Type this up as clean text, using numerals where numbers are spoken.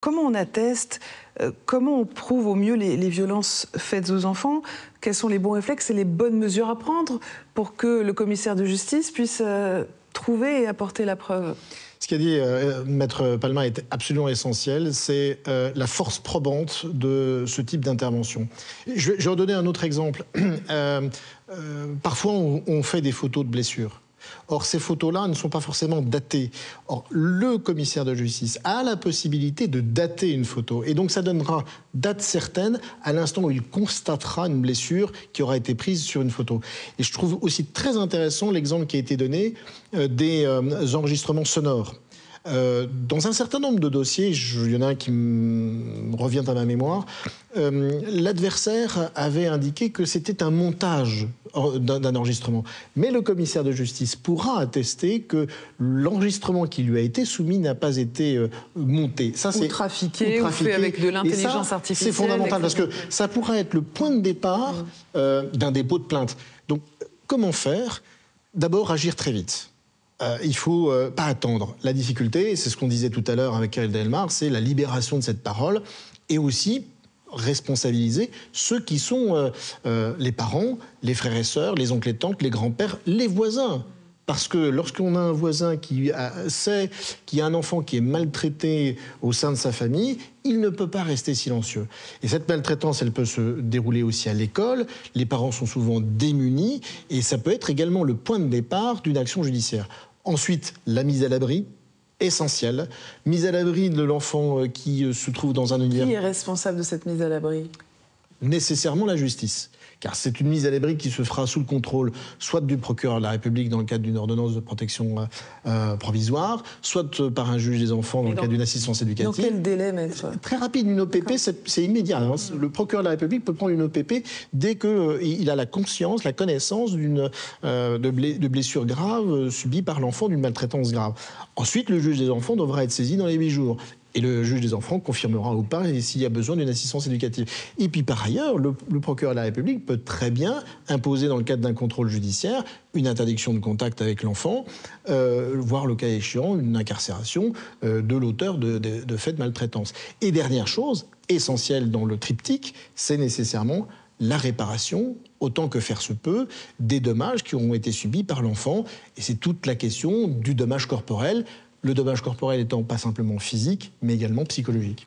Comment on atteste, comment on prouve au mieux les violences faites aux enfants? Quels sont les bons réflexes et les bonnes mesures à prendre pour que le commissaire de justice puisse trouver et apporter la preuve? Ce qu'a dit Maître Palma est absolument essentiel, c'est la force probante de ce type d'intervention. Je vais redonner un autre exemple. Parfois, on fait des photos de blessures. Or, ces photos-là ne sont pas forcément datées. Or, le commissaire de justice a la possibilité de dater une photo. Et donc, ça donnera date certaine à l'instant où il constatera une blessure qui aura été prise sur une photo. Et je trouve aussi très intéressant l'exemple qui a été donné des enregistrements sonores. Dans un certain nombre de dossiers, il y en a un qui me revient à ma mémoire, l'adversaire avait indiqué que c'était un montage d'un enregistrement. Mais le commissaire de justice pourra attester que l'enregistrement qui lui a été soumis n'a pas été monté. Ça, ou trafiqué, ou fait avec de l'intelligence artificielle. C'est fondamental parce que ça pourra être le point de départ d'un dépôt de plainte. Donc, comment faire? D'abord, agir très vite. Il ne faut pas attendre. La difficulté, c'est ce qu'on disait tout à l'heure avec Karel Delmar, c'est la libération de cette parole et aussi responsabiliser ceux qui sont les parents, les frères et sœurs, les oncles et tantes, les grands-pères, les voisins. Parce que lorsqu'on a un voisin qui sait qu'il y a un enfant qui est maltraité au sein de sa famille, il ne peut pas rester silencieux. Et cette maltraitance, elle peut se dérouler aussi à l'école. Les parents sont souvent démunis et ça peut être également le point de départ d'une action judiciaire. Ensuite, la mise à l'abri, essentielle. Mise à l'abri de l'enfant qui se trouve dans un univers... Qui est responsable de cette mise à l'abri? Nécessairement la justice. Car c'est une mise à l'abri qui se fera sous le contrôle soit du procureur de la République dans le cadre d'une ordonnance de protection provisoire, soit par un juge des enfants dans le cadre d'une assistance éducative. Dans quel délai, maître? Très rapide, une OPP, c'est immédiat. Hein. Le procureur de la République peut prendre une OPP dès qu'il a la conscience, la connaissance de blessures graves subies par l'enfant, d'une maltraitance grave. Ensuite, le juge des enfants devra être saisi dans les 8 jours. Et le juge des enfants confirmera ou pas s'il y a besoin d'une assistance éducative. Et puis par ailleurs, le procureur de la République peut très bien imposer dans le cadre d'un contrôle judiciaire une interdiction de contact avec l'enfant, voire le cas échéant une incarcération de l'auteur de faits de maltraitance. Et dernière chose, essentielle dans le triptyque, c'est nécessairement la réparation, autant que faire se peut, des dommages qui auront été subis par l'enfant. Et c'est toute la question du dommage corporel. Le dommage corporel étant pas simplement physique, mais également psychologique.